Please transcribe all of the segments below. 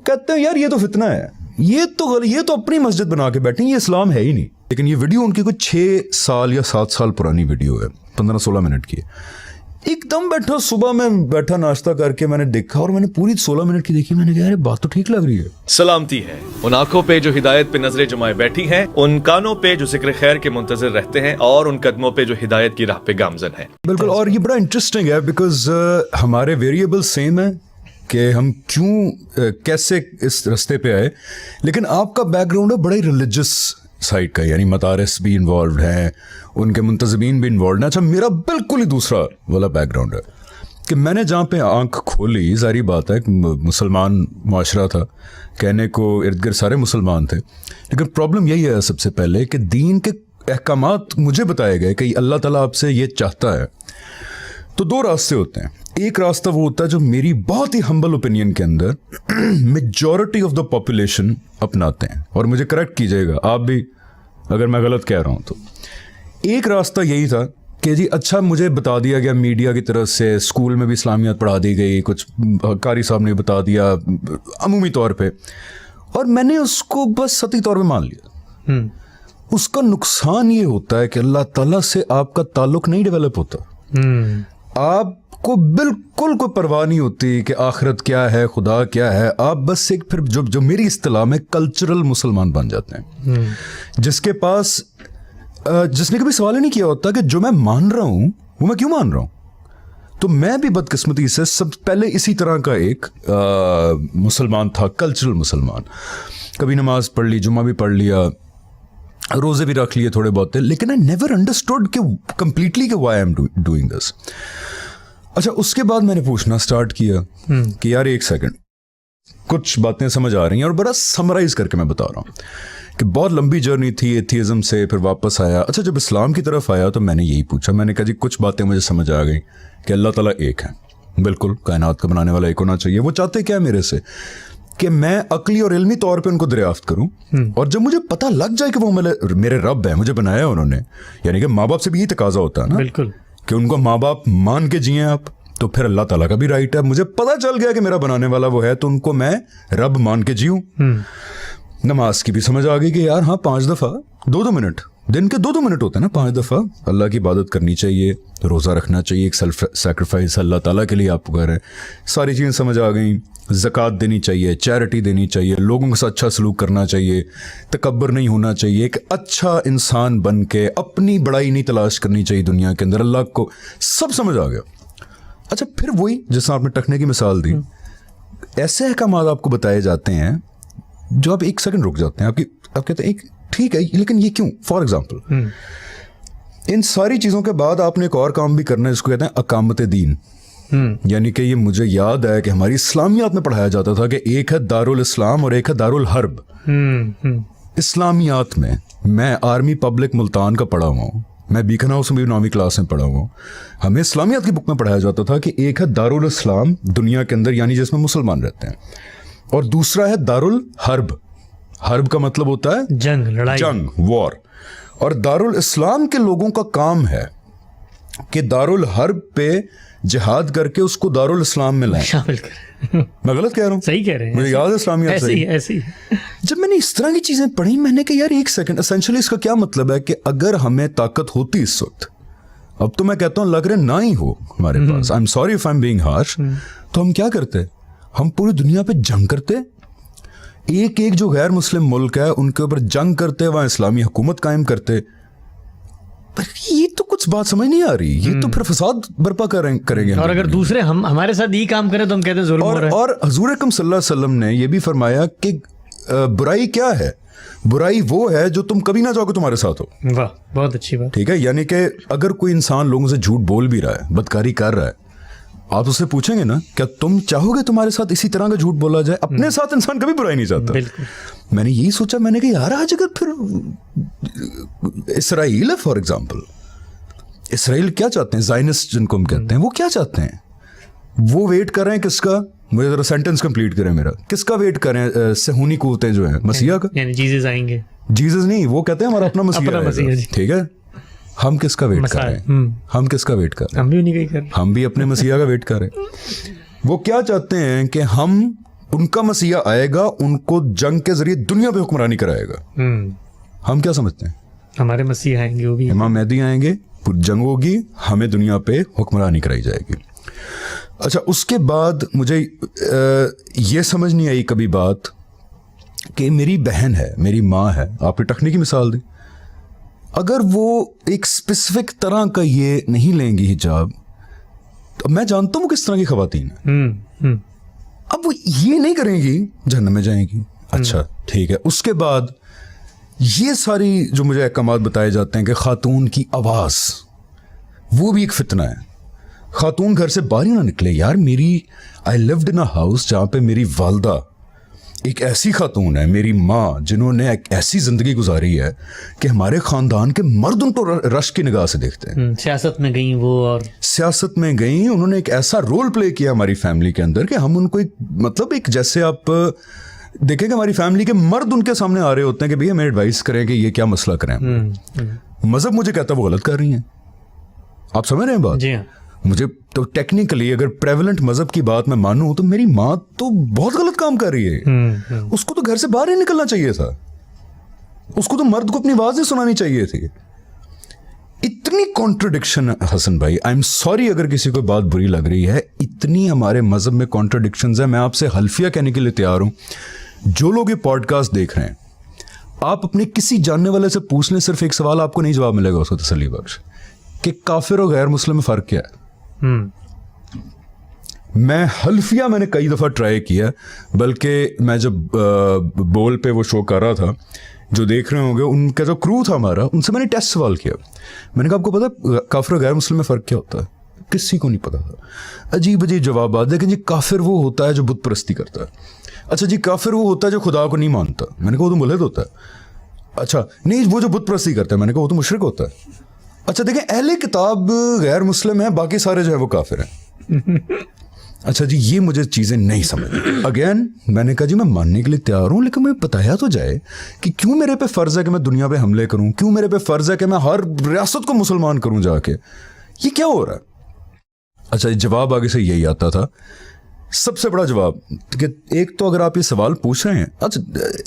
कहते हैं यार ये तो फितना है, ये तो अपनी मस्जिद बना के बैठे, ये इस्लाम है ही नहीं। लेकिन ये वीडियो उनकी कुछ 6 साल या 7 साल पुरानी वीडियो है, 15-16 मिनट की। एकदम बैठा, सुबह में बैठा नाश्ता करके मैंने देखा और मैंने पूरी 16 मिनट की देखी। मैंने कहा यार बात तो ठीक लग रही है। सलामती है उन आंखों पे जो हिदायत पे नजरें जमाए बैठी हैं, उन कानों पे जो जिक्र खैर के मुंतजर रहते हैं, और उन कदमों पे जो हिदायत की राह पे गामजन है। बिल्कुल, और ये बड़ा इंटरेस्टिंग है बिकॉज हमारे वेरिएबल सेम है कि हम क्यों कैसे इस रास्ते पे आए, लेकिन आपका बैकग्राउंड है बड़ा ही रिलीजियस साइड का, यानी मदारिस भी इन्वॉल्व हैं, उनके मुंतज़मीन भी इन्वॉल्व हैं। अच्छा, मेरा बिल्कुल ही दूसरा वाला बैकग्राउंड है कि मैंने जहाँ पे आंख खोली, सारी बात है, मुसलमान माशरा था, कहने को इर्द गिर्द सारे मुसलमान थे, लेकिन प्रॉब्लम यही है सबसे पहले कि दीन के अहकामात मुझे बताए गए कि अल्लाह ताला आपसे ये चाहता है। तो 2 रास्ते होते हैं। एक रास्ता वो होता है जो मेरी बहुत ही हम्बल ओपिनियन के अंदर मेजॉरिटी ऑफ द पॉपुलेशन अपनाते हैं, और मुझे करेक्ट कीजिएगा आप भी अगर मैं गलत कह रहा हूँ तो। एक रास्ता यही था कि जी अच्छा, मुझे बता दिया गया मीडिया की तरफ से, स्कूल में भी इस्लामियत पढ़ा दी गई, कुछ कारी साहब ने बता दिया अमूमी तौर पे, और मैंने उसको बस सतही तौर पे मान लिया। उसका नुकसान ये होता है कि अल्लाह ताला से आपका ताल्लुक नहीं डेवलप होता। आपको बिल्कुल कोई परवाह नहीं होती कि आखिरत क्या है, खुदा क्या है। आप बस एक फिर जो मेरी इस्तिलाह में कल्चरल मुसलमान बन जाते हैं, जिसके पास जिसने कभी सवाल ही नहीं किया होता कि जो मैं मान रहा हूं वो मैं क्यों मान रहा हूं। तो मैं भी बदकिस्मती से सब पहले इसी तरह का एक मुसलमान था, कल्चरल मुसलमान। कभी नमाज पढ़ ली, जुम्मा भी पढ़ लिया, रोजे भी रख लिए थोड़े बहुत, लेकिन आई नेवर अंडरस्टूड कि कंप्लीटली कि why I am doing this. अच्छा, उसके बाद मैंने पूछना स्टार्ट किया कि यार एक सेकंड, कुछ बातें समझ आ रही हैं, और बड़ा समराइज करके मैं बता रहा हूँ कि बहुत लंबी जर्नी थी एथियज्म से, फिर वापस आया। अच्छा, जब इस्लाम की तरफ आया तो मैंने यही पूछा, मैंने कहा जी कुछ बातें मुझे समझ आ गई कि अल्लाह ताला एक है, बिल्कुल कायनात का बनाने वाला एक होना चाहिए। वो चाहते क्या मेरे से कि मैं अकली और इल्मी तौर पे उनको दरियाफ्त करूं, और जब मुझे पता लग जाए कि वो मेरे रब है, मुझे बनाया उन्होंने, यानी कि माँ बाप से भी यही तकाजा होता है ना, बिल्कुल, कि उनको माँ बाप मान के जिए आप, तो फिर अल्लाह ताला का भी राइट है। मुझे पता चल गया कि मेरा बनाने वाला वो है, तो उनको मैं रब मान के जीऊं। नमाज की भी समझ आ गई कि यार हाँ 5 दफ़ा 2-2 मिनट, दिन के 2-2 मिनट होते हैं ना, 5 दफ़ा अल्लाह की इबादत करनी चाहिए, रोज़ा रखना चाहिए, एक सेल्फ सैक्रिफाइस अल्लाह ताला के लिए आप पुकार हैं। सारी चीज़ें समझ आ गई। ज़कात देनी चाहिए, चैरिटी देनी चाहिए, लोगों के साथ अच्छा सलूक करना चाहिए, तकब्बर नहीं होना चाहिए, एक अच्छा इंसान बन के अपनी बड़ाई नहीं तलाश करनी चाहिए दुनिया के अंदर, अल्लाह को सब समझ आ गया। अच्छा, फिर वही जिस आपने टखने की मिसाल दी, ऐसे अहकामात आपको बताए जाते हैं जो आप एक सेकंड रुक जाते हैं, आप कहते हैं एक ठीक है, लेकिन ये क्यों। फॉर एग्जाम्पल, इन सारी चीज़ों के बाद आपने एक और काम भी करना है जिसको कहते हैं अकामत दीन। यानी कि ये मुझे याद है कि हमारी इस्लामियात में पढ़ाया जाता था कि एक है दारुल इस्लाम और एक है दारुल हर्ब। इस्लामियात में मैं आर्मी पब्लिक मुल्तान का पढ़ा हुआ हूँ, मैं बीकन हाउस में भी 9वीं क्लास में पढ़ा हुआ हूँ। हमें इस्लामियात की बुक में पढ़ाया जाता था कि एक है दारुल इस्लाम दुनिया के अंदर, यानी जिसमें मुसलमान रहते हैं, और दूसरा है दारुल हर्ब। हर्ब का मतलब होता है जंग, लड़ाई, जंग, वॉर। और दारुल इस्लाम के लोगों का काम है कि दारुल हर्ब पे जिहाद करके उसको दारुल इस्लाम में लाएं, शामिल करें। मैं गलत कह रहा हूँ? सही कह रहे हैं, मुझे याद है इस्लामियात सही। ऐसी जब मैंने इस तरह की चीजें पढ़ी, मैंने कहा यार एक सेकंड, एसेंशियली इसका क्या मतलब है कि अगर हमें ताकत होती इस वक्त, अब तो मैं कहता हूँ लग रहा ना ही हो हमारे पास, I am sorry if I am being harsh, तो हम क्या करते, हम पूरी दुनिया पे जंग करते, एक एक जो गैर मुस्लिम मुल्क है उनके ऊपर जंग करते, वहां इस्लामी हुकूमत कायम करते। पर ये तो कुछ बात समझ नहीं आ रही, ये तो फिर फसाद बर्पा करेंगे। और अगर दूसरे हमारे साथ ये काम करें तो हम कहते हैं जुल्म हो रहा है। और हुजूर अकरम सल्लल्लाहु अलैहि वसल्लम ने ये भी फरमाया कि बुराई क्या है, बुराई वो है जो तुम कभी ना चाहो तुम्हारे साथ हो। वाह, बहुत अच्छी बात। ठीक है, यानी कि अगर कोई इंसान लोगों से झूठ बोल भी रहा है, बदकारी कर रहा है, आप उससे पूछेंगे ना क्या तुम चाहोगे तुम्हारे साथ इसी तरह का झूठ बोला जाए? अपने साथ इंसान कभी बुराई नहीं चाहता। मैंने यही सोचा, मैंने कहा यार आज अगर फिर इसराइल है फॉर एग्जाम्पल, इसराइल क्या चाहते हैं, ज़ायनिस्ट जिनको हम कहते हैं, वो क्या चाहते हैं? वो वेट कर रहे हैं किसका? मुझे जरा सेंटेंस कंप्लीट करें मेरा। किसका वेट कर रहे हैं? सहूनी कुव्वतें जो हैं, मसीहा का, यानी जीसस आएंगे। जीसस नहीं, वो कहते हैं हमारा अपना मसीहा। ठीक है, हम किसका वेट कर रहे हैं? हम किसका वेट कर रहे हैं? हम भी उन्हीं का ही कर रहे हैं। हम भी अपने मसीहा का वेट कर रहे हैं। वो क्या चाहते हैं कि हम उनका मसीहा आएगा, उनको जंग के जरिए दुनिया पे हुक्मरानी कराएगा। हम क्या समझते हैं? हमारे मसीह आएंगे, वो भी इमाम मेहदी आएंगे, जंग होगी, हमें दुनिया पे हुक्मरानी कराई जाएगी। अच्छा, उसके बाद मुझे ये समझ नहीं आई कभी बात कि मेरी बहन है, मेरी माँ है, आपने टखने की मिसाल दी, अगर वो एक स्पेसिफिक तरह का ये नहीं लेंगी हिजाब, तो मैं जानता हूँ किस तरह की खवातीन है, अब वो ये नहीं करेंगी, जहन्नम में जाएंगी। अच्छा ठीक है, उसके बाद ये सारी जो मुझे अहकामात बताए जाते हैं कि खातून की आवाज़, वो भी एक फितना है। खातून घर से बाहर ही ना निकले। यार मेरी I lived in a house जहाँ पे मेरी वालदा एक ऐसी खातून है, मेरी माँ, जिन्होंने एक ऐसी ज़िंदगी गुजारी है कि हमारे ख़ानदान के मर्द उनको रश की निगाह से देखते हैं। सियासत में गई वो, और सियासत में गई, उन्होंने एक ऐसा रोल प्ले किया हमारी फैमिली के अंदर कि हम उनको एक मतलब एक, जैसे आप देखें कि हमारी फैमिली के मर्द उनके सामने आ रहे होते हैं कि भैया हमें एडवाइस करें कि ये क्या मसला करें। मज़हब मुझे कहता है वो गलत कर रही हैं। आप समझ रहे हैं बात? जी हाँ। मुझे तो टेक्निकली अगर प्रेवलेंट मज़हब की बात मैं मानूं तो मेरी माँ तो बहुत गलत काम कर रही है। उसको तो घर से बाहर ही निकलना चाहिए था, उसको तो मर्द को अपनी आवाज़ ही सुनानी चाहिए थी। इतनी कॉन्ट्रडिक्शन हसन भाई, आई एम सॉरी अगर किसी को बात बुरी लग रही है, इतनी हमारे मज़हब में कॉन्ट्रडिक्शंस है। मैं आपसे हल्फिया कहने के लिए तैयार हूँ, जो लोग ये पॉडकास्ट देख रहे हैं, आप अपने किसी जानने वाले से पूछ लें, सिर्फ एक सवाल, आपको नहीं जवाब मिलेगा उसको तसल्ली बख्श, कि काफिर और गैर मुस्लिम में फ़र्क क्या है। मैं हल्फिया मैंने कई दफ़ा ट्राई किया, बल्कि मैं जब बोल पे वो शो कर रहा था, जो देख रहे होंगे उनका जो क्रू था हमारा, उनसे मैंने टेस्ट सवाल किया। मैंने कहा आपको पता काफिर और गैर मुस्लिम में फ़र्क क्या होता है? किसी को नहीं पता था। अजीब अजीब जवाब आते, लेकिन जी काफिर वो होता है जो बुत परस्ती करता है। अच्छा जी, काफिर वो होता है जो खुदा को नहीं मानता। मैंने कहा वो तो मुल्हिद होता है। अच्छा नहीं, वो जो बुत परस्ती करता है, मैंने कहा वो तो मुशरिक होता है। अच्छा देखें, अहले किताब गैर मुस्लिम है, बाकी सारे जो है वो काफिर हैं। अच्छा जी, ये मुझे चीज़ें नहीं समझ। अगेन मैंने कहा जी मैं मानने के लिए तैयार हूँ, लेकिन मुझे बताया तो जाए कि क्यों मेरे पे फ़र्ज़ है कि मैं दुनिया पे हमले करूँ, क्यों मेरे पे फ़र्ज़ है कि मैं हर रियासत को मुसलमान करूँ जाके, ये क्या हो रहा है? अच्छा, जवाब आगे से यही आता था, सबसे बड़ा जवाब कि एक तो अगर आप ये सवाल पूछ रहे हैं, अच्छा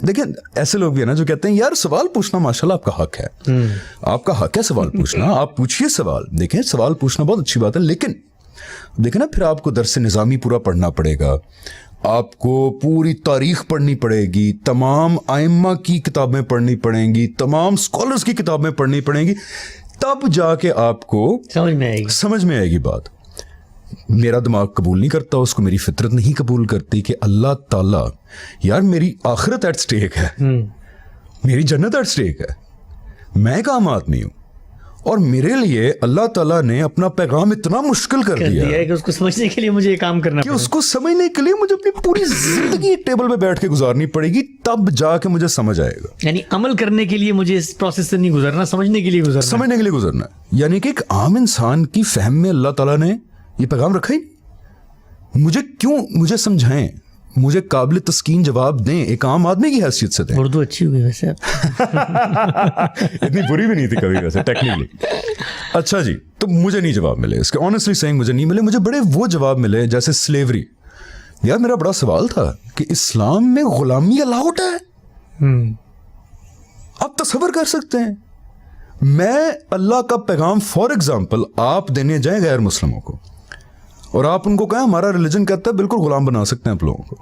देखिए ऐसे लोग भी हैं ना जो कहते हैं यार सवाल पूछना माशाल्लाह आपका हक है, आपका हक है सवाल पूछना, आप पूछिए सवाल। देखें सवाल पूछना बहुत अच्छी बात है, लेकिन देखें ना फिर आपको दर्स निज़ामी पूरा पढ़ना पड़ेगा, आपको पूरी तारीख पढ़नी पड़ेगी, तमाम आइम्मा की किताबें पढ़नी पड़ेंगी, तमाम स्कॉलर्स की किताबें पढ़नी पड़ेंगी, तब जाके आपको समझ में आएगी बात। मेरा दिमाग कबूल नहीं करता उसको, मेरी फितरत नहीं कबूल करती कि अल्लाह ताला, यार मेरी आखिरत एट स्टेक है, मेरी जन्नत एट स्टेक है, मैं एक आम आदमी हूँ, और मेरे लिए अल्लाह ताला ने अपना पैगाम इतना मुश्किल कर दिया है कि उसको समझने के लिए मुझे ये काम करना कि उसको समझने के लिए मुझे अपनी पूरी जिंदगी एक टेबल पे बैठ के गुजारनी पड़ेगी, तब जाके मुझे समझ आएगा। यानी अमल करने के लिए मुझे इस प्रोसेस से नहीं गुजरना, समझने के लिए गुजरना, यानी कि एक आम इंसान की फहम में अल्लाह ताला ने ये पैगाम रखा ही नहीं। मुझे क्यों, मुझे समझाएं, मुझे काबिल तस्कीन जवाब दें, एक आम आदमी की हैसियत से दें। उर्दू अच्छी हुई वैसे इतनी बुरी भी नहीं थी कभी वैसे टेक्निकली। अच्छा जी, तो मुझे नहीं जवाब मिले इसके, ऑनेस्टली सेइंग मुझे नहीं मिले। मुझे बड़े वो जवाब मिले जैसे स्लेवरी। यार मेरा बड़ा सवाल था कि इस्लाम में गुलामी अलाउड है? आप तसव्वुर कर सकते हैं, मैं अल्लाह का पैगाम फॉर एग्जाम्पल आप देने जाए गैर मुस्लिमों को, और आप उनको कहें हमारा रिलीजन कहता है बिल्कुल गुलाम बना सकते हैं आप लोगों को,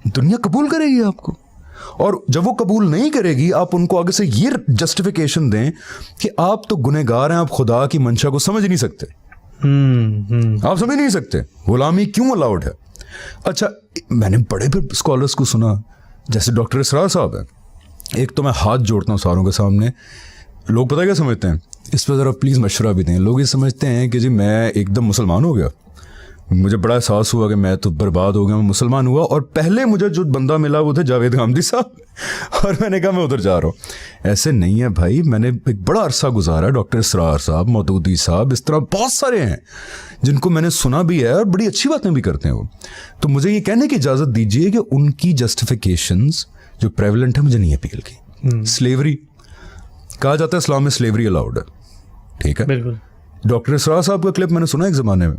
दुनिया कबूल करेगी आपको। और जब वो कबूल नहीं करेगी, आप उनको आगे से ये जस्टिफिकेशन दें कि आप तो गुनहगार हैं, आप खुदा की मंशा को समझ नहीं सकते, आप समझ नहीं सकते गुलामी क्यों अलाउड है। अच्छा, मैंने बड़े बड़े स्कॉलर्स को सुना, जैसे डॉक्टर इसरार साहब हैं, एक तो मैं हाथ जोड़ता हूँ सारों के सामने, लोग पता क्या समझते हैं, इस पर ज़रा प्लीज़ मशवरा भी दें। लोग ये समझते हैं कि जी मैं एकदम मुसलमान हो गया, मुझे बड़ा एहसास हुआ कि मैं तो बर्बाद हो गया, मैं मुसलमान हुआ, और पहले मुझे जो बंदा मिला वो थे जावेद गामदी साहब, और मैंने कहा मैं उधर जा रहा हूँ। ऐसे नहीं है भाई, मैंने एक बड़ा अरसा गुजारा, डॉक्टर इसरार साहब, मौदूदी साहब, इस तरह बहुत सारे हैं जिनको मैंने सुना भी है और बड़ी अच्छी बातें भी करते हैं वो। तो मुझे ये कहने की इजाज़त दीजिए कि उनकी जस्टिफिकेशंस जो प्रेवलेंट है मुझे नहीं अपील की। स्लेवरी कहा जाता है इस्लाम में, स्लेवरी अलाउड है, ठीक है, बिल्कुल। डॉक्टर इसरार साहब का क्लिप मैंने सुना एक ज़माने में,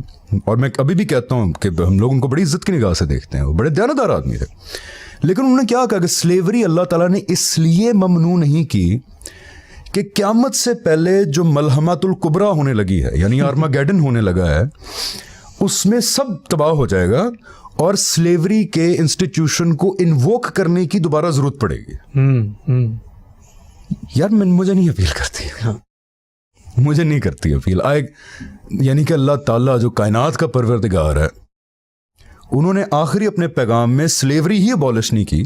और मैं अभी भी कहता हूँ कि हम लोग उनको बड़ी इज्जत की निगाह से देखते हैं, वो बड़े दयानतदार आदमी थे। लेकिन उन्होंने क्या कहा कि स्लेवरी अल्लाह ताला ने इसलिए ममनू नहीं की कि क़यामत से पहले जो मलहमतुल कुबरा होने लगी है, यानी आर्मागेडन होने लगा है, उसमें सब तबाह हो जाएगा और स्लेवरी के इंस्टीट्यूशन को इन्वोक करने की दोबारा ज़रूरत पड़ेगी। यार मुझे नहीं अपील करती, मुझे नहीं करती अपील। यानी कि अल्लाह ताला जो कायनात का परवरदिगार है, उन्होंने आखिरी अपने पैगाम में स्लेवरी ही अबॉलिश नहीं की।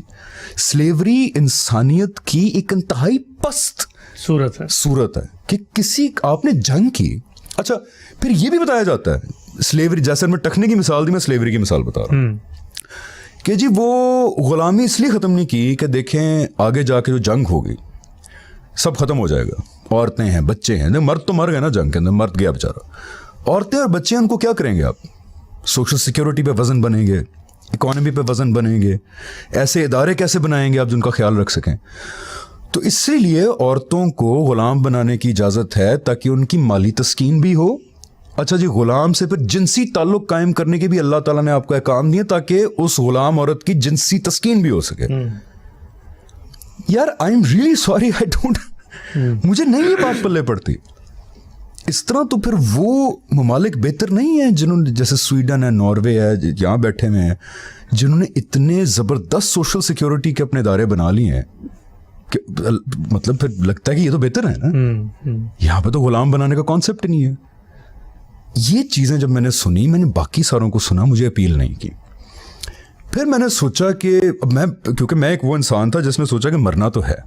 स्लेवरी इंसानियत की एक इंतहाई पस्त सूरत है कि किसी आपने जंग की। अच्छा, फिर ये भी बताया जाता है स्लेवरी, जैसे मैं टखने की मिसाल दी, मैं स्लेवरी की मिसाल बता रहा हूँ कि जी वो गुलामी इसलिए ख़त्म नहीं की कि देखें आगे जाके जो जंग होगी सब ख़त्म हो जाएगा, औरतें हैं, बच्चे हैं, मर्द तो मर गए ना जंग के अंदर, मर्द गया बेचारा। औरतें और बच्चे उनको क्या करेंगे आप? सोशल सिक्योरिटी पे वज़न बनेंगे, इकोनॉमी पे वज़न बनेंगे, ऐसे इदारे कैसे बनाएंगे आप जिनका ख्याल रख सकें? तो इसीलिए औरतों को ग़ुलाम बनाने की इजाज़त है ताकि उनकी माली तस्कीन भी हो। अच्छा जी, ग़ुलाम से फिर जिनसी ताल्लुक़ कायम करने के भी अल्लाह ताला ने आपको अहकाम दिए ताकि उस ग़ुलाम औरत की जिनसी तस्कीन भी हो सके। यार I am really sorry, I don't, मुझे नहीं ये बात पल्ले पड़ती। इस तरह तो फिर वो ममालिक बेहतर नहीं है जिन्होंने, जैसे स्वीडन है, नॉर्वे है, यहाँ बैठे हुए हैं, जिन्होंने इतने ज़बरदस्त सोशल सिक्योरिटी के अपने इदारे बना लिए हैं कि मतलब फिर लगता है कि ये तो बेहतर है ना। यहाँ पे तो गुलाम बनाने का कॉन्सेप्ट नहीं है। ये चीज़ें जब मैंने सुनी, मैंने बाकी सारों को सुना, मुझे अपील नहीं की। फिर मैंने सोचा कि क्योंकि मैं एक वो इंसान था जिसने सोचा कि मरना तो है,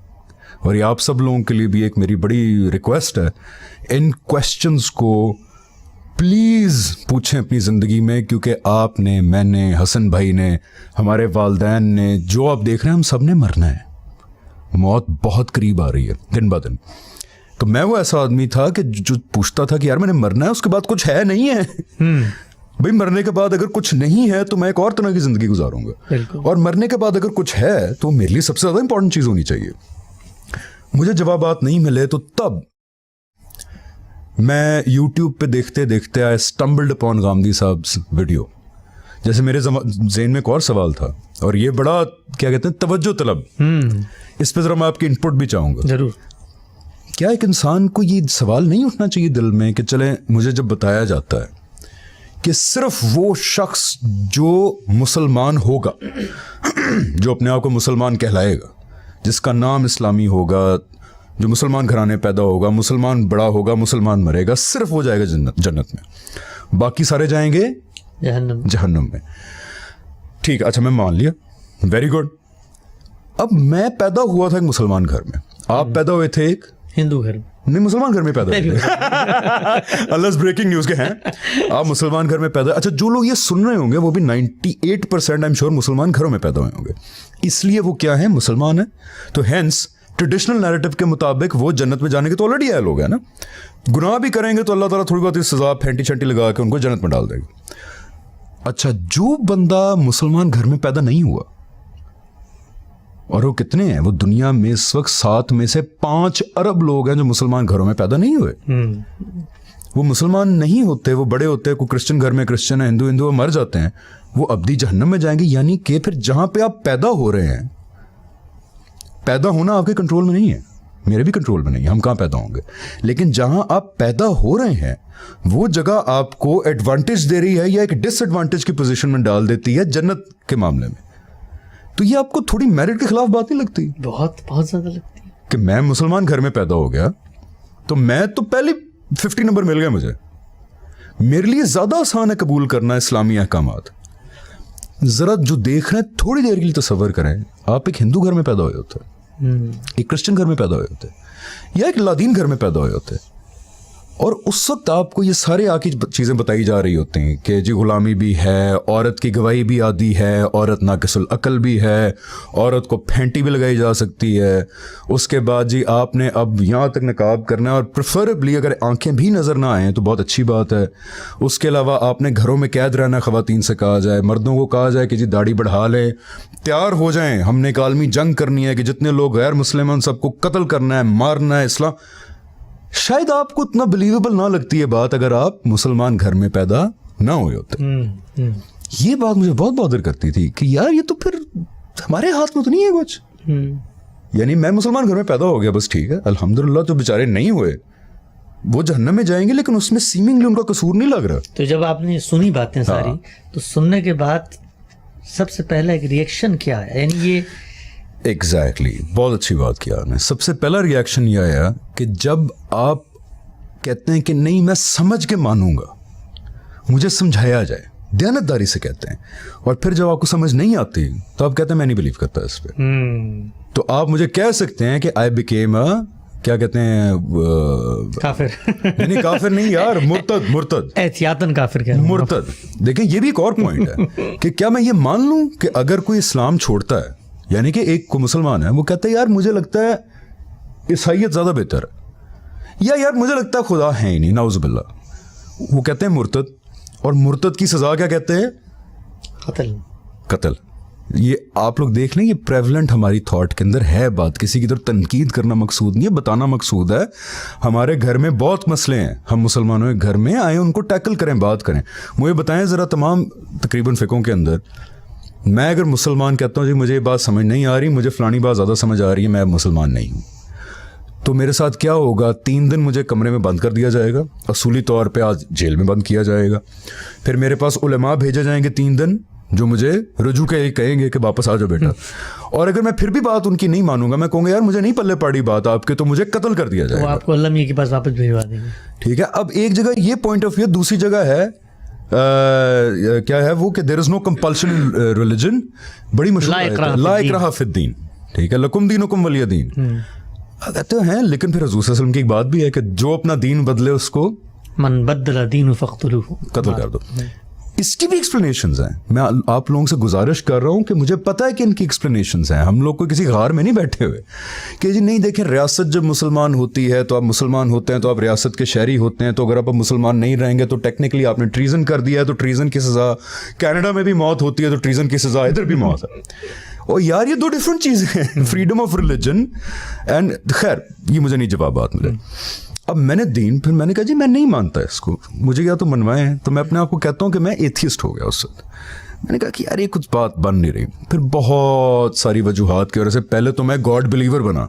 और ये आप सब लोगों के लिए भी एक मेरी बड़ी रिक्वेस्ट है, इन क्वेश्चंस को प्लीज़ पूछें अपनी ज़िंदगी में, क्योंकि आपने, मैंने, हसन भाई ने, हमारे वालदैन ने, जो आप देख रहे हैं, हम सब ने मरना है। मौत बहुत करीब आ रही है दिन ब दिन। तो मैं वो ऐसा आदमी था कि जो पूछता था कि यार मैंने मरना है, उसके बाद कुछ है नहीं है। भाई मरने के बाद अगर कुछ नहीं है तो मैं एक और तरह की ज़िंदगी गुजारूंगा, और मरने के बाद अगर कुछ है तो मेरे लिए सबसे ज़्यादा इंपॉर्टेंट चीज़ होनी चाहिए। मुझे जवाबात नहीं मिले तो तब मैं YouTube पे देखते देखते आई स्टम्बल्ड अपॉन गांधी साहब वीडियो। जैसे मेरे ज़हन में एक और सवाल था, और ये बड़ा क्या कहते हैं तवज्जो तलब, इस पे ज़रा मैं आपकी इनपुट भी चाहूँगा। जरूर। क्या एक इंसान को ये सवाल नहीं उठना चाहिए दिल में कि चले, मुझे जब बताया जाता है कि सिर्फ वो शख्स जो मुसलमान होगा, जो अपने आप को मुसलमान कहलाएगा, जिसका नाम इस्लामी होगा, जो मुसलमान घराने पैदा होगा, मुसलमान बड़ा होगा, मुसलमान मरेगा, सिर्फ वो जाएगा जन्नत में, बाकी सारे जाएंगे जहन्नम में। ठीक है, अच्छा मैं मान लिया, वेरी गुड। अब मैं पैदा हुआ था एक मुसलमान घर में, आप पैदा हुए थे एक हिंदू घर में, नहीं मुसलमान घर में पैदा हुए। अल्लाह ब्रेकिंग न्यूज़ के हैं, आप मुसलमान घर में पैदा। अच्छा, जो लोग ये सुन रहे होंगे वो भी 98% आई एम श्योर मुसलमान घरों में पैदा हुए होंगे, इसलिए वो क्या है, मुसलमान है। तो हेंस ट्रेडिशनल नैरेटिव के मुताबिक वो जन्नत में जाने के तो ऑलरेडी आए लोग हैं ना। गुनाह भी करेंगे तो अल्लाह ताला थोड़ी बहुत सज़ा फेंटी छंटी लगा के उनको जन्नत में डाल देगा। अच्छा, जो बंदा मुसलमान घर में पैदा नहीं हुआ, और वो कितने हैं, वो दुनिया में इस वक्त 7 में से 5 अरब लोग हैं जो मुसलमान घरों में पैदा नहीं हुए। वो मुसलमान नहीं होते, वो बड़े होते हैं, कोई क्रिश्चियन घर में क्रिश्चियन है, हिंदू मर जाते हैं, वो अब्दी जहन्नम में जाएंगे। यानी कि फिर जहां पे आप पैदा हो रहे हैं, पैदा होना आपके कंट्रोल में नहीं है, मेरे भी कंट्रोल में नहीं है, हम कहाँ पैदा होंगे, लेकिन जहां आप पैदा हो रहे हैं वो जगह आपको एडवांटेज दे रही है या एक डिसएडवांटेज की पोजीशन में डाल देती है जन्नत के मामले में। तो ये आपको थोड़ी मेरिट के खिलाफ बात नहीं लगती? बहुत ज्यादा लगती है कि मैं मुसलमान घर में पैदा हो गया तो मैं तो पहले 50 नंबर मिल गए मुझे, मेरे लिए ज्यादा आसान है कबूल करना इस्लामी अहकामात। जरा जो देख रहे हैं थोड़ी देर के लिए तसव्वुर करें, आप एक हिंदू घर में पैदा हुए होते, एक क्रिश्चियन घर में पैदा हुए होते, या एक लादीन घर में पैदा हुए होते, और उस वक्त आपको ये सारे आकी चीज़ें बताई जा रही होती हैं कि जी गुलामी भी है, औरत की गवाही भी आदी है, औरत नाकिसुल अकल भी है, औरत को फेंटी भी लगाई जा सकती है, उसके बाद जी आपने अब यहाँ तक नकाब करना है, और प्रेफरेबली अगर आंखें भी नज़र ना आएँ तो बहुत अच्छी बात है। उसके अलावा आपने घरों में कैद रहना, ख़वातीन से कहा जाए, मर्दों को कहा जाए कि जी दाढ़ी बढ़ा लें, तैयार हो जाएँ, हमने एक आलमी जंग करनी है कि जितने लोग गैर मुस्लिम हैं उन सबको कत्ल करना है, मारना है। इस्लाम शायद आपको इतना बिलीवेबल ना लगती है बात अगर आप मुसलमान घर में पैदा ना हुए होते। ये बात मुझे बहुत बॉदर करती थी कि यार ये तो फिर हमारे हाथ में तो नहीं है कुछ। यानी मैं मुसलमान घर में पैदा हो गया, बस ठीक है, अल्हम्दुलिल्लाह। जो बेचारे नहीं हुए वो जहन्नम में जाएंगे, लेकिन उसमें सीमिंगली उनका कसूर नहीं लग रहा। तो जब आपने सुनी बातें सारी, तो सुनने के बाद सबसे पहला एक रिएक्शन क्या है? यानी ये एग्जैक्टली बहुत अच्छी बात किया आपने। सबसे पहला रिएक्शन ये आया कि जब आप कहते हैं कि नहीं मैं समझ के मानूंगा, मुझे समझाया जाए, दयानतदारी से कहते हैं, और फिर जब आपको समझ नहीं आती तो आप कहते हैं मैं नहीं बिलीव करता इस पे। तो आप मुझे कह सकते हैं कि आई बिकेम अ, क्या कहते हैं, काफिर। नहीं काफिर नहीं यार, मुर्तद एहतियातन काफिर कह रहा हूं। मुर्तद। देखें ये भी एक और पॉइंट है कि क्या मैं ये मान लूं कि अगर कोई इस्लाम छोड़ता है, यानी कि एक को मुसलमान है, वो कहता है यार मुझे लगता है ईसाईयत ज्यादा बेहतर है, या यार मुझे लगता है खुदा है ही नहीं, नाउजुबिल्लाह, वो कहते हैं मुर्तद। और मुर्तद की सजा क्या कहते हैं? कत्ल। ये आप लोग देख लें, ये प्रेवलेंट हमारी थॉट के अंदर है बात। किसी की तरफ तनकीद करना मकसूद नहीं है, बताना मकसूद है। हमारे घर में बहुत मसले हैं, हम मुसलमानों के घर में आए, उनको टैकल करें, बात करें। मुझे बताएं ज़रा, तमाम तकरीबन फ़िक़ों के अंदर मैं अगर मुसलमान कहता हूँ जी मुझे ये बात समझ नहीं आ रही, मुझे फ़लानी बात ज़्यादा समझ आ रही है, मैं मुसलमान नहीं हूँ, तो मेरे साथ क्या होगा? 3 दिन मुझे कमरे में बंद कर दिया जाएगा, असूली तौर पे आज जेल में बंद किया जाएगा। फिर मेरे पास उलेमा भेजे जाएंगे 3 दिन, जो मुझे रुजू के कहेंगे कि वापस आ जाओ बेटा। और अगर मैं फिर भी बात उनकी नहीं मानूंगा, मैं कहूँगा यार मुझे नहीं पल्ले पड़ी बात आपके, तो मुझे कत्ल कर दिया जाएगा। वो आपको अल्लाह मियां के पास वापस भिजवा देंगे। ठीक है। अब एक जगह ये पॉइंट ऑफ व्यू, दूसरी जगह है क्या है वो कि there is no compulsion in religion, बड़ी मशहूर ला इकराह फिद्दीन। ठीक है, लकुम दीनुकुम वलिय दीन कहते हैं, लेकिन फिर हुज़ूर सल्लल्लाहु अलैहि वसल्लम की एक बात भी है कि जो अपना दीन बदले उसको मन बदला दीन फख्तुलूहु, कत्ल कर दो। इसकी भी एक्सप्लेनेशंस हैं। मैं आप लोगों से गुजारिश कर रहा हूं कि मुझे पता है कि इनकी एक्सप्लेनेशंस हैं। हम लोग को किसी गार में नहीं बैठे हुए कि जी नहीं देखें, रियासत जब मुसलमान होती है तो आप मुसलमान होते हैं, तो आप रियासत के शहरी होते हैं, तो अगर आप मुसलमान नहीं रहेंगे तो टेक्निकली आपने ट्रीजन कर दिया है, तो ट्रीजन की सज़ा कनाडा में भी मौत होती है, तो ट्रीजन की सज़ा इधर भी मौत है। और यार ये 2 डिफरेंट चीज़ें हैं, फ्रीडम ऑफ रिलीजन एंड, खैर ये मुझे नहीं जवाब बात मिले। अब मैंने दीन, फिर मैंने कहा जी मैं नहीं मानता इसको, मुझे या तो मनवाएं। तो मैं अपने आप को कहता हूँ कि मैं एथियस्ट हो गया उस वक्त। मैंने कहा कि यार ये कुछ बात बन नहीं रही। फिर बहुत सारी वजूहात की वजह से पहले तो मैं गॉड बिलीवर बना,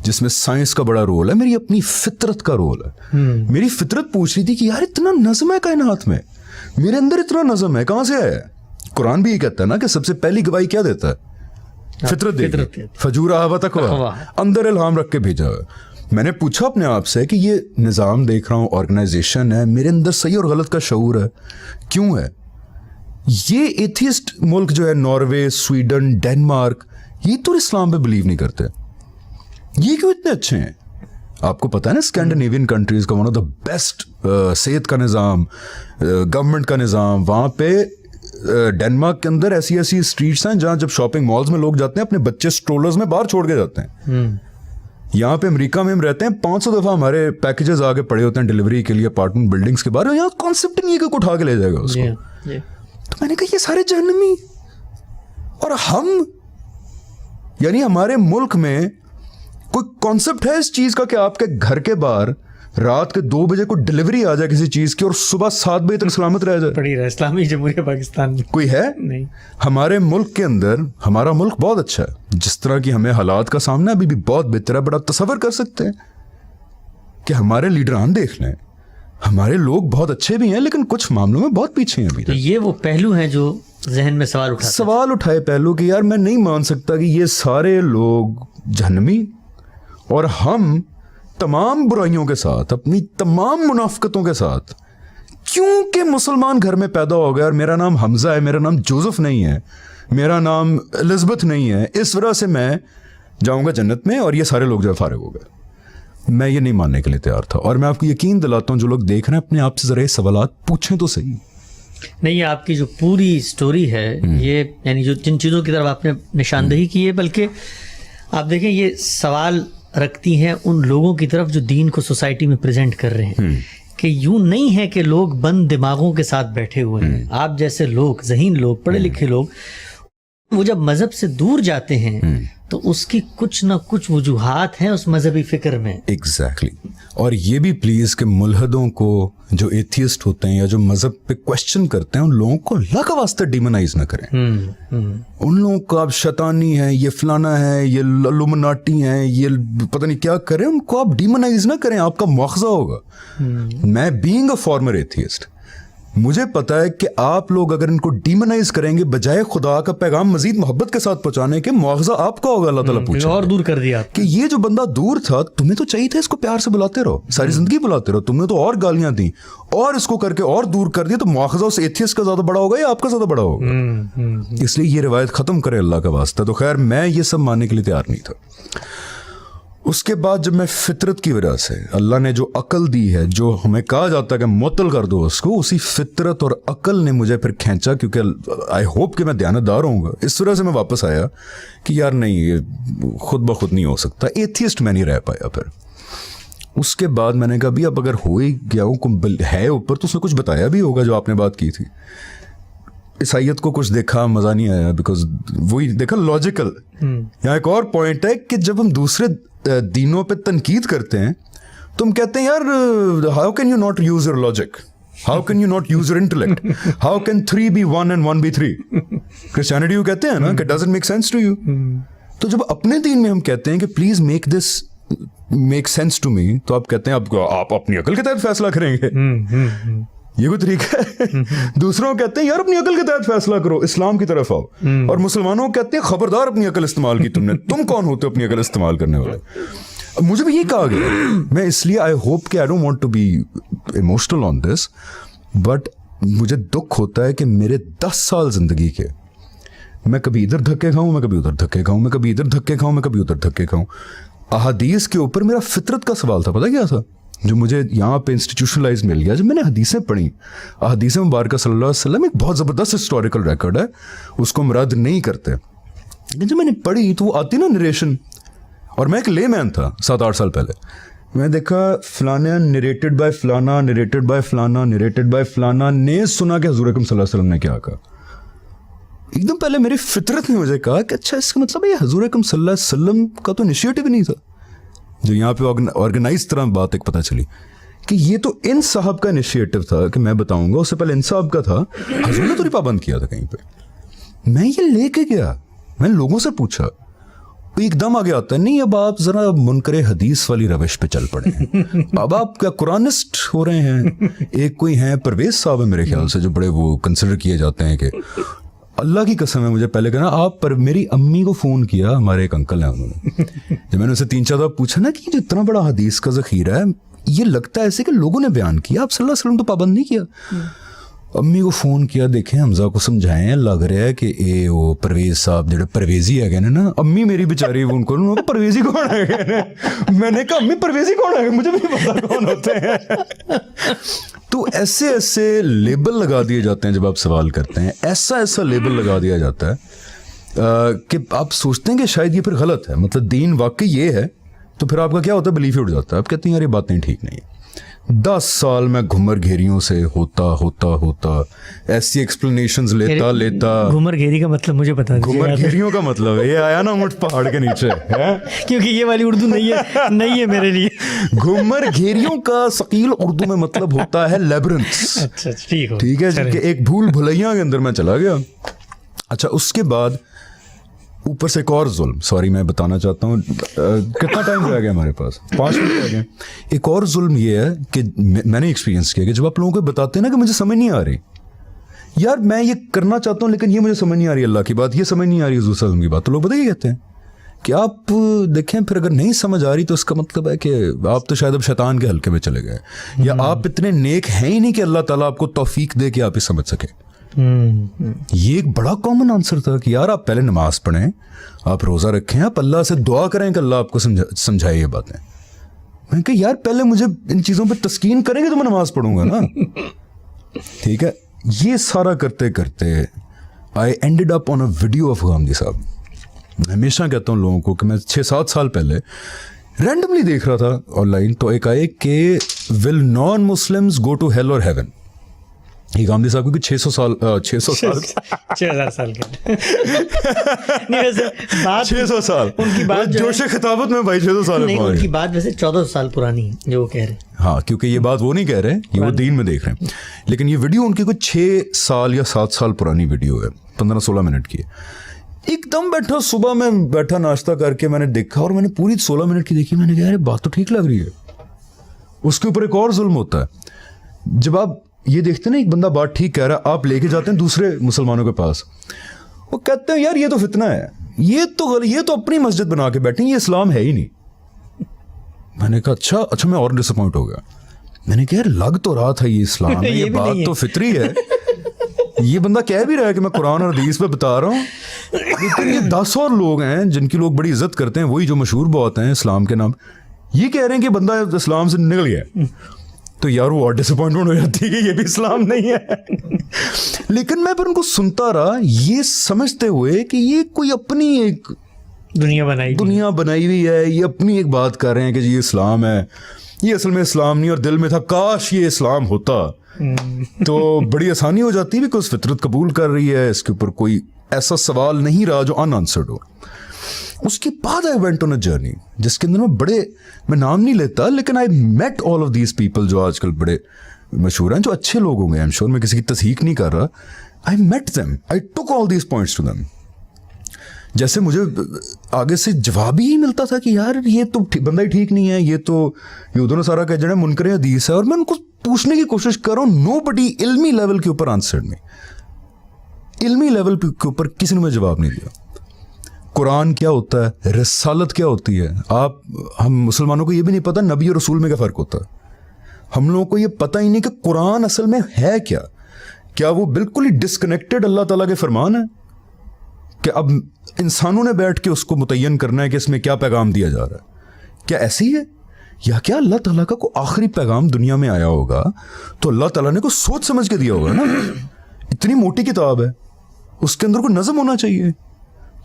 जिसमें साइंस का बड़ा रोल है, मेरी अपनी फितरत का रोल है। मेरी फितरत पूछ रही थी कि यार इतना नज़म है कायनात में, मेरे अंदर इतना नज़म है, कहाँ से आया है? कुरान भी ये कहता है ना कि सबसे पहली गवाही क्या देता है? फितरत देती, फजूरा हवा तक अंदर इल्हाम रख के भेजा है। मैंने पूछा अपने आप से कि ये निज़ाम देख रहा हूँ, ऑर्गेनाइजेशन है, मेरे अंदर सही और गलत का शऊर है, क्यों है? ये एथियस्ट मुल्क जो है, नॉर्वे, स्वीडन, डेनमार्क, ये तो इस्लाम पे बिलीव नहीं करते, ये क्यों इतने अच्छे हैं? आपको पता है ना, स्कैंडिनेवियन कंट्रीज का वन ऑफ द बेस्ट सेहत का निज़ाम, गवर्नमेंट का निज़ाम। वहाँ पे डेनमार्क के अंदर ऐसी ऐसी स्ट्रीट्स हैं जहाँ जब शॉपिंग मॉल्स में लोग जाते हैं अपने बच्चे स्ट्रोलर्स में बाहर छोड़ के जाते हैं। यहाँ पे अमेरिका में हम रहते हैं, 500 दफ़ा हमारे पैकेजेस आगे पड़े होते हैं डिलीवरी के लिए अपार्टमेंट बिल्डिंग्स के बाहर। यहाँ कॉन्सेप्ट नहीं है कि उठा के ले जाएगा उसको। तो मैंने कहा ये सारे जहन्नमी, और हम, यानी हमारे मुल्क में कोई कॉन्सेप्ट है इस चीज़ का कि आपके घर के बाहर रात के 2 बजे को डिलीवरी आ जाए किसी चीज़ की और सुबह 7 बजे तक सलामत रह जाए? पड़ी रहा इस्लामी जमहूरिया पाकिस्तान में कोई है नहीं। हमारे मुल्क के अंदर, हमारा मुल्क बहुत अच्छा है, जिस तरह की हमें हालात का सामना अभी भी बहुत बेहतर है। बड़ा तसव्वुर कर सकते हैं कि हमारे लीडरान देख लें, हमारे लोग बहुत अच्छे भी हैं लेकिन कुछ मामलों में बहुत पीछे हैं अभी। तो ये वो पहलू हैं जो जहन में सवाल उठाए पहलू कि यार मैं नहीं मान सकता कि ये सारे लोग जहन्नमी, और हम तमाम बुराइयों के साथ, अपनी तमाम मुनाफिकतों के साथ, क्योंकि मुसलमान घर में पैदा हो गया और मेरा नाम हमजा है, मेरा नाम जोसेफ नहीं है, मेरा नाम एलिज़ाबेथ नहीं है, इस वजह से मैं जाऊंगा जन्नत में और ये सारे लोग जो फारिग हो गए। मैं ये नहीं मानने के लिए तैयार था। और मैं आपको यकीन दिलाता हूँ, जो लोग देख रहे हैं अपने आप से ज़रा ये सवालात पूछें तो सही। नहीं, आपकी जो पूरी स्टोरी है ये, यानी जो जिन चीज़ों की तरफ आपने निशानदेही की है, बल्कि आप देखें ये सवाल रखती हैं उन लोगों की तरफ जो दीन को सोसाइटी में प्रेजेंट कर रहे हैं कि यूं नहीं है कि लोग बंद दिमागों के साथ बैठे हुए हैं। आप जैसे लोग, ज़हीन लोग, पढ़े लिखे लोग, वो जब मजहब से दूर जाते हैं تو اس کی کچھ نہ کچھ وجوہات ہیں اس مذہبی فکر میں. ایگزیکٹلی. اور یہ بھی پلیز کہ ملحدوں کو جو ایتھیسٹ ہوتے ہیں یا جو مذہب پہ کوشچن کرتے ہیں ان لوگوں کو اللہ کا واسطہ ڈیمونائز نہ کریں. ان لوگوں کو آپ شیطانی ہیں, یہ فلانا ہے, یہ لومناٹی ہیں, یہ پتہ نہیں کیا کریں, ان کو آپ ڈیمونائز نہ کریں, آپ کا مواخذہ ہوگا. میں بینگ اے فارمر ایتھیسٹ مجھے پتا ہے کہ آپ لوگ اگر ان کو ڈیمونائز کریں گے بجائے خدا کا پیغام مزید محبت کے ساتھ پہنچانے کے, مواخذہ آپ کا ہوگا. اللہ تعالیٰ پوچھے اور دور کر دیا کہ یہ جو بندہ دور تھا تمہیں تو چاہیے تھا اس کو پیار سے بلاتے رہو, ساری زندگی بلاتے رہو, تم نے تو اور گالیاں دیں اور اس کو کر کے اور دور کر دیا, تو مواخذہ اس ایتھیسٹ کا زیادہ بڑا ہوگا یا آپ کا زیادہ بڑا ہوگا؟ اس لیے یہ روایت ختم کرے اللہ کا واسطہ. تو خیر میں یہ سب ماننے کے لیے تیار نہیں تھا. اس کے بعد جب میں فطرت کی وجہ سے اللہ نے جو عقل دی ہے, جو ہمیں کہا جاتا ہے کہ معطل کر دو اس کو, اسی فطرت اور عقل نے مجھے پھر کھینچا, کیونکہ آئی ہوپ کہ میں دیانتدار ہوں گا. اس وجہ سے میں واپس آیا کہ یار نہیں, یہ خود بخود نہیں ہو سکتا. ایتھیسٹ میں نہیں رہ پایا. پھر اس کے بعد میں نے کہا بھی اب اگر ہو ہی گیا ہوں ہے اوپر تو اس نے کچھ بتایا بھی ہوگا جو آپ نے بات کی تھی. عیسائیت کو کچھ دیکھا, مزہ نہیں آیا, بیکاز وہی دیکھا لاجیکل. یہاں ایک اور پوائنٹ ہے کہ جب ہم دوسرے دینوں پہ تنقید کرتے ہیں تو ہم کہتے ہیں یار how can you not use your logic, how can you not use your intellect, how can 3 be 1 and 1 be 3. Christianity کو کہتے ہیں نا کہ doesn't make sense to you. تو جب اپنے دین میں ہم کہتے ہیں کہ please make this make sense to me, تو آپ کہتے ہیں آپ اپنی عقل کے تحت فیصلہ کریں گے. یہ کوئی طریقہ ہے؟ دوسروں کہتے ہیں یار اپنی عقل کے تحت فیصلہ کرو, اسلام کی طرف آؤ. اور مسلمانوں کہتے ہیں خبردار اپنی عقل استعمال کی تم نے, تم کون ہوتے ہو اپنی عقل استعمال کرنے والے. مجھے بھی یہ کہا گیا, میں اس لیے آئی ہوپ کہ I don't want to be emotional on this, but مجھے دکھ ہوتا ہے کہ میرے 10 سال زندگی کے میں کبھی ادھر دھکے کھاؤں, میں کبھی ادھر دھکے کھاؤں, میں کبھی ادھر دھکے کھاؤں, میں کبھی ادھر دھکے کھاؤں. احادیث کے اوپر میرا فطرت کا سوال تھا, پتہ کیا تھا, جو مجھے یہاں پہ انسٹیٹیوشنلائز مل گیا. جب میں نے حدیثیں پڑھی, احادیث مبارکہ صلی اللہ علیہ وسلم ایک بہت زبردست ہسٹوریکل ریکارڈ ہے, اس کو ہم رد نہیں کرتے, لیکن جب میں نے پڑھی تو وہ آتی نا نریشن, اور میں ایک لے مین تھا 7-8 سال پہلے, میں دیکھا فلانا نریٹڈ بائی فلانا, نریٹڈ بائی فلانا, نریٹڈ بائی فلانا نے سنا کہ حضور اکرم صلی اللہ علیہ وسلم نے کیا کہا. ایک دم پہلے میری فطرت نے مجھے کہا کہ اچھا اس کا مطلب یہ حضور اکرم صلی اللہ علیہ وسلم کا تو انیشیٹو نہیں تھا. جو یہاں پہ آرگنائز طرح بات ایک پتہ چلی کہ یہ تو ان صاحب کا انیشیٹو تھا کہ میں بتاؤں گا, اس سے پہلے ان صاحب کا تھا, حضور نے تو نہیں پابند کیا تھا کہیں پہ. میں یہ لے کے گیا, میں نے لوگوں سے پوچھا, ایک دم آگے آتا ہے نہیں اب آپ ذرا منکر حدیث والی روش پہ چل پڑے ہیں, اب آپ کیا قرآنسٹ ہو رہے ہیں. ایک کوئی ہیں پرویز صاحب ہے میرے خیال سے, جو بڑے وہ کنسیڈر کیے جاتے ہیں کہ اللہ کی قسم ہے مجھے پہلے کہنا آپ پر میری امی کو فون کیا, ہمارے ایک انکل ہیں انہوں نے, جب میں نے اسے 3-4 دفعہ پوچھا نا کہ جو اتنا بڑا حدیث کا ذخیرہ ہے, یہ لگتا ہے ایسے کہ لوگوں نے بیان کیا, آپ صلی اللہ علیہ وسلم تو پابند نہیں کیا. امی کو فون کیا, دیکھیں حمزہ کو سمجھائیں, لگ رہا ہے کہ وہ پرویز صاحب جڑے پرویزی ہے نا, امی میری بیچاری ان کو پرویزی کون ہے, میں نے کہا امی پرویزی کون ہے, مجھے بھی پتا کون ہوتے ہیں. تو ایسے ایسے لیبل لگا دیے جاتے ہیں جب آپ سوال کرتے ہیں, ایسا لیبل لگا دیا جاتا ہے کہ آپ سوچتے ہیں کہ شاید یہ پھر غلط ہے, مطلب دین واقعی یہ ہے, تو پھر آپ کا کیا ہوتا ہے, بلیف ہی اٹھ جاتا ہے, آپ کہتے ہیں یار یہ باتیں ٹھیک نہیں. 10 سال میں گھمر گھیریوں سے ہوتا ایسی ایکسپلینیشنز لیتا. گھمر گھیری کا مطلب مجھے بتا دیجیے. گھمر گھیریوں کا مطلب ہے یہ آیا نا اونٹ پہاڑ کے نیچے, کیونکہ یہ والی اردو نہیں ہے میرے لیے. گھمر گھیریوں کا ثقیل اردو میں مطلب ہوتا ہے لیبرنتھس. اچھا ٹھیک ہے, کہ ایک بھول بھلائیاں کے اندر میں چلا گیا. اچھا اس کے بعد اوپر سے ایک اور ظلم, سوری میں بتانا چاہتا ہوں, کتنا ٹائم رہ گیا ہمارے پاس, 5 منٹ رہ گئے. ایک اور ظلم یہ ہے کہ میں نے ایکسپیرینس کیا کہ جب آپ لوگوں کو بتاتے ہیں نا کہ مجھے سمجھ نہیں آ رہی, یار میں یہ کرنا چاہتا ہوں لیکن یہ مجھے سمجھ نہیں آ رہی اللہ کی بات, یہ سمجھ نہیں آ رہی حضور صلی اللہ علیہ وسلم کی بات, تو لوگ پتہ یہ کہتے ہیں کہ آپ دیکھیں پھر اگر نہیں سمجھ آ رہی تو اس کا مطلب ہے کہ آپ تو شاید اب شیطان کے حلقے میں چلے گئے, یا آپ اتنے نیک ہیں ہی نہیں کہ اللہ تعالیٰ آپ کو توفیق دے کہ آپ یہ سمجھ سکیں. یہ ایک بڑا کامن آنسر تھا کہ یار آپ پہلے نماز پڑھیں, آپ روزہ رکھیں, آپ اللہ سے دعا کریں کہ اللہ آپ کو سمجھائے یہ باتیں. میں کہ یار پہلے مجھے ان چیزوں پہ تسکین کریں گے تو میں نماز پڑھوں گا نا. ٹھیک ہے, یہ سارا کرتے کرتے I ended up on a video of Ghamidi صاحب. میں ہمیشہ کہتا ہوں لوگوں کو کہ میں 6-7 سال پہلے رینڈملی دیکھ رہا تھا آن لائن, تو ایک آئے کہ will non Muslims go to hell اور ہیون. ये गांधी साहब को 600 साल 6,000 साल के नहीं, वैसे बात 600 साल उनकी बात जो जोश खिताबत में भाई 600 साल नहीं, में उनकी बात वैसे 14 साल पुरानी है जो वो कह रहे हैं। हाँ, क्योंकि ये बात वो नहीं कह रहे, ये वो दीन में देख रहे हैं। लेकिन ये वीडियो उनकी कुछ 6 साल या 7 साल पुरानी वीडियो है, 15-16 मिनट की है। एकदम बैठा, सुबह में बैठा नाश्ता करके मैंने देखा और मैंने पूरी 16 मिनट की देखी। मैंने कहा अरे बात तो ठीक लग रही है। उसके ऊपर एक और जुल्म होता है, जब आप ये देखते हैं ना एक बंदा बात ठीक कह रहा है, आप लेके जाते हैं दूसरे मुसलमानों के पास, वो कहते हैं यार ये तो फितना है, ये तो अपनी मस्जिद बना के बैठे, ये इस्लाम है ही नहीं। मैंने कहा अच्छा, मैं और डिसअपॉइंट हो गया। मैंने कहा यार लग तो रहा था ये इस्लाम है, ये बात तो फितरी है, ये बंदा कह भी रहा है कि मैं कुरान और हदीस पे बता रहा हूँ, लेकिन ये 10 और लोग हैं जिनकी लोग बड़ी इज्जत करते हैं, वही जो मशहूर बहुत हैं इस्लाम के नाम, ये कह रहे हैं कि बंदा इस्लाम से निकल गया। तो यार वो और डिसअपॉइंटमेंट हो जाती है कि ये भी इस्लाम नहीं है। लेकिन मैं फिर उनको सुनता रहा, ये समझते हुए कि ये कोई अपनी एक दुनिया बनाई हुई है, ये अपनी एक बात कर रहे हैं कि जी ये इस्लाम है, ये असल में इस्लाम नहीं, और दिल में था काश ये इस्लाम होता तो बड़ी आसानी हो जाती, बिकॉज फितरत कबूल कर रही है, इसके ऊपर कोई ऐसा सवाल नहीं रहा जो अनआंसर्ड हो। उसके बाद I went on a journey जिसके अंदर मैं नाम नहीं लेता, लेकिन I met all of these people जो आजकल बड़े मशहूर हैं, जो अच्छे लोग होंगे, आई एम श्योर, मैं किसी की तस्दीक नहीं कर रहा। I met them, I took all these points to them. जैसे मुझे आगे से जवाब ही मिलता था कि यार ये तो बंदा ही ठीक नहीं है, ये दोनों सारा कह जड़े मुनकर हदीस है, और मैं उनको पूछने की कोशिश कर रहा हूँ, नोबडी इल्मी लेवल के ऊपर आंसर में, इल्मी लेवल के ऊपर किसी ने मुझे जवाब नहीं दिया। कुरान क्या होता है, रिसालत क्या होती है, हम मुसलमानों को ये भी नहीं पता नबी और रसूल में क्या फ़र्क होता है। हम लोगों को ये पता ही नहीं कि कुरान असल में है क्या वो बिल्कुल ही डिस्कनेक्टेड अल्लाह ताला के फरमान है कि अब इंसानों ने बैठ के उसको मुतय्यन करना है कि इसमें क्या पैगाम दिया जा रहा है, क्या ऐसी है, या क्या अल्लाह ताला का कोई आखिरी पैगाम दुनिया में आया होगा तो अल्लाह ताला ने को सोच समझ के दिया होगा ना। इतनी मोटी किताब है, उसके अंदर कोई नज़म होना चाहिए,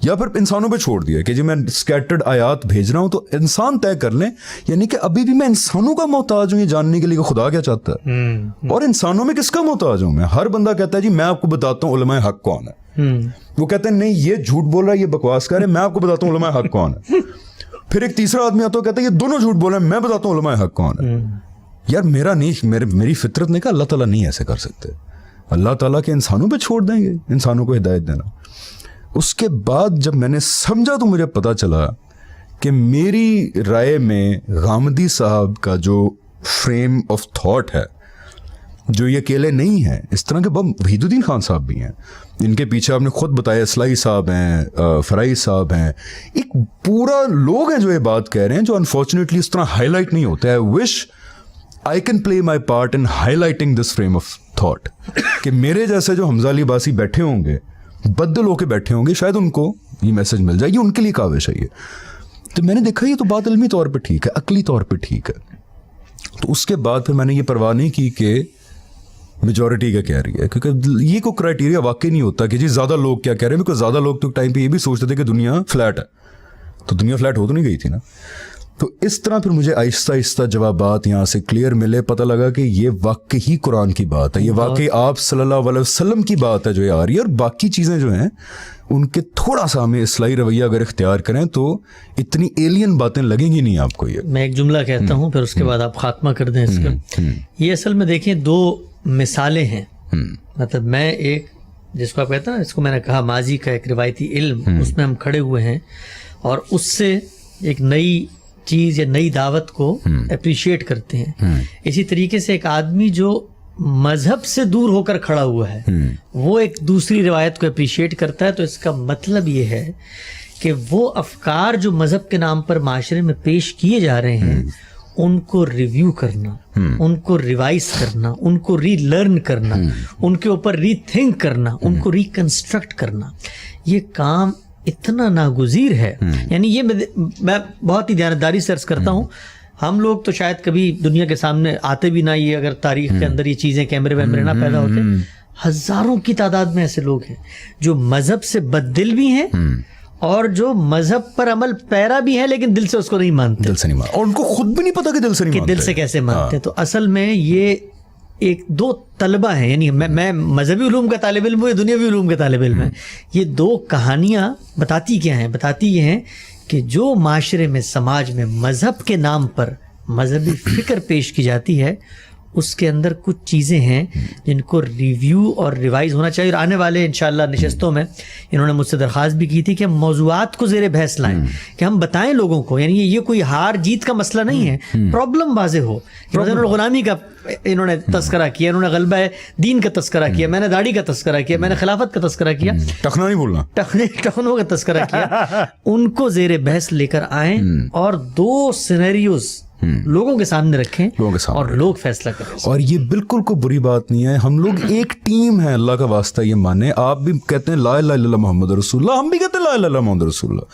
या फिर इंसानों पे छोड़ दिया कि जी मैं स्कैटर्ड आयात भेज रहा हूं तो इंसान तय कर लें, यानी कि अभी भी मैं इंसानों का मोहताज हूं ये जानने के लिए कि खुदा क्या चाहता है, और इंसानों में किसका मोहताज हूं मैं। हर बंदा कहता है जी मैं आपको बताता हूं उलमाए हक कौन है, वो कहते हैं नहीं ये झूठ बोल रहा है, ये बकवास कर रहा है, मैं आपको बताता हूं उलमाए हक कौन है। फिर एक तीसरा आदमी आता है कहता है ये दोनों झूठ बोल रहे हैं, मैं बताता हूं उलमाए हक कौन है। यार मेरी फितरत ने कहा अल्लाह ताला नहीं ऐसे कर सकते, अल्लाह ताला के इंसानों पे छोड़ देंगे, इंसानों को हिदायत देना। उसके बाद जब मैंने समझा तो मुझे पता चला कि मेरी राय में गामदी साहब का जो फ्रेम ऑफ थॉट है, जो ये अकेले नहीं है, इस तरह के वहीदुद्दीन खान साहब भी हैं, इनके पीछे आपने खुद बताया इस्लाही साहब हैं, फराई साहब हैं, एक पूरा लोग हैं जो ये बात कह रहे हैं, जो अनफॉर्चुनेटली इस तरह हाईलाइट नहीं होता है। Wish I can play my part in highlighting this frame of thought, कि मेरे जैसे जो हमजा अली अब्बासी बैठे होंगे, बदल होके बैठे होंगे, शायद उनको ये मैसेज मिल जाए, ये उनके लिए काविश है ये। तो मैंने देखा ये तो बात इल्मी तौर पे ठीक है, अकली तौर पे ठीक है। तो उसके बाद फिर मैंने ये परवाह नहीं की कि मेजॉरिटी क्या कह रही है, क्योंकि ये कोई क्राइटेरिया वाकई नहीं होता कि जी ज़्यादा लोग क्या कह रहे हैं, बिकॉज ज़्यादा लोग तो टाइम पे ये भी सोचते थे कि दुनिया फ्लैट है, तो दुनिया फ्लैट हो तो नहीं गई थी ना। तो इस तरह फिर मुझे आहिस्ता आहिस्ता जवाबात यहाँ से क्लियर मिले, पता लगा कि ये वाकई ही कुरान की बात है, ये वाकई आप सल्लल्लाहु अलैहि वसल्लम की बात है जो ये आ रही है, और बाकी चीज़ें जो हैं उनके थोड़ा सा हमें इस्लाही रवैया अगर इख्तियार करें तो इतनी एलियन बातें लगेंगी नहीं आपको। ये मैं एक जुमला कहता हूँ, फिर उसके बाद आप खात्मा कर दें इसका। ये असल में देखें 2 मिसालें हैं, मतलब मैं एक जिसको आप कहते हैं ना, इसको मैंने कहा माजी का एक रिवायती इल्म, उसमें हम खड़े हुए हैं और उससे एक नई चीज या नई दावत को अप्रिशिएट करते हैं। इसी तरीके से एक आदमी जो मजहब से दूर होकर खड़ा हुआ है, वो एक दूसरी रिवायत को अप्रिशिएट करता है। तो इसका मतलब ये है कि वो अफकार जो मजहब के नाम पर माशरे में पेश किए जा रहे हैं, उनको रिव्यू करना, उनको रिवाइज करना, उनको रीलर्न करना, उनके ऊपर रीथिंक करना, उनको रिकंस्ट्रक्ट करना, ये काम इतना नागुजीर है। यानी ये मैं बहुत ही ध्यानदारी से अर्ज करता हूँ, हम लोग तो शायद कभी दुनिया के सामने आते भी ना, ये अगर तारीख के अंदर ये चीज़ें कैमरे वैमरे ना पैदा होते, हजारों की तादाद में ऐसे लोग हैं जो मजहब से बददिल भी हैं और जो मजहब पर अमल पैरा भी है, लेकिन दिल से उसको नहीं मानते, दिल से नहीं मानते, और उनको खुद भी नहीं पता कि दिल से नहीं मानते, दिल से कैसे मानते हैं। तो असल में ये ایک دو طلبہ ہیں, یعنی میں مذہبی علوم کا طالب علم ہوں, دنیاوی علوم کا طالب علم ہے. یہ دو کہانیاں بتاتی کیا ہیں؟ بتاتی یہ ہیں کہ جو معاشرے میں, سماج میں مذہب کے نام پر مذہبی فکر پیش کی جاتی ہے, اس کے اندر کچھ چیزیں ہیں جن کو ریویو اور ریوائز ہونا چاہیے. اور آنے والے انشاءاللہ نشستوں میں انہوں نے مجھ سے درخواست بھی کی تھی کہ ہم موضوعات کو زیر بحث لائیں, کہ ہم بتائیں لوگوں کو, یعنی یہ کوئی ہار جیت کا مسئلہ نہیں ہے, پرابلم واضح ہو. مثلا غلامی کا انہوں نے تذکرہ کیا, انہوں نے غلبہ دین کا تذکرہ کیا, میں نے داڑھی کا تذکرہ کیا, میں نے خلافت کا تذکرہ کیا, ٹخنا نہیں بولنا, ٹخنوں کا تذکرہ کیا. ان کو زیر بحث لے کر آئیں اور دو سینیریوز لوگوں کے سامنے رکھیں اور لوگ فیصلہ کریں. اور یہ بالکل کوئی بری بات نہیں ہے, ہم لوگ ایک ٹیم ہے, اللہ کا واسطہ یہ مانے. آپ بھی کہتے ہیں لا الہ الا اللہ محمد رسول اللہ, ہم بھی کہتے ہیں لا الہ الا اللہ محمد رسول اللہ,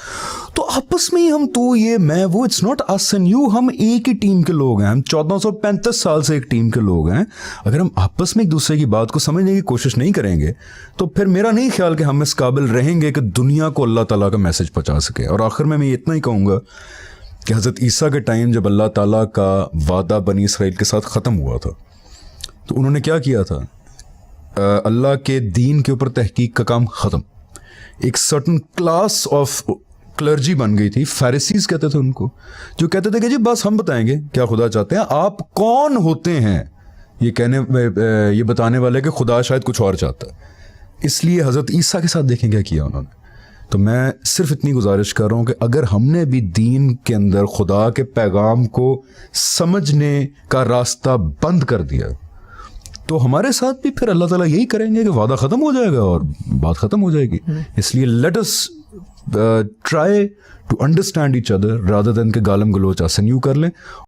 تو آپس میں ہی ہم, تو یہ میں وہ, it's not us and you, ہم ایک ہی ٹیم کے لوگ ہیں, ہم 1435 سال سے ایک ٹیم کے لوگ ہیں. اگر ہم آپس میں ایک دوسرے کی بات کو سمجھنے کی کوشش نہیں کریں گے تو پھر میرا نہیں خیال کہ ہم اس قابل رہیں گے کہ دنیا کو اللہ تعالیٰ کا میسج پہنچا سکے. اور آخر میں اتنا ہی کہوں گا کہ حضرت عیسیٰ کے ٹائم جب اللہ تعالیٰ کا وعدہ بنی اسرائیل کے ساتھ ختم ہوا تھا تو انہوں نے کیا کیا تھا, اللہ کے دین کے اوپر تحقیق کا کام ختم. ایک سرٹن کلاس آف کلرجی بن گئی تھی, فیریسیز کہتے تھے ان کو, جو کہتے تھے کہ جی بس ہم بتائیں گے کیا خدا چاہتے ہیں, آپ کون ہوتے ہیں یہ بتانے والے کہ خدا شاید کچھ اور چاہتا ہے. اس لیے حضرت عیسیٰ کے ساتھ دیکھیں کیا کیا انہوں نے. تو میں صرف اتنی گزارش کر رہا ہوں کہ اگر ہم نے بھی دین کے اندر خدا کے پیغام کو سمجھنے کا راستہ بند کر دیا تو ہمارے ساتھ بھی پھر اللہ تعالیٰ یہی کریں گے کہ وعدہ ختم ہو جائے گا اور بات ختم ہو جائے گی. اس لیے let us try to understand each other rather than کہ گالم گلوچ آسن یوں کر لیں.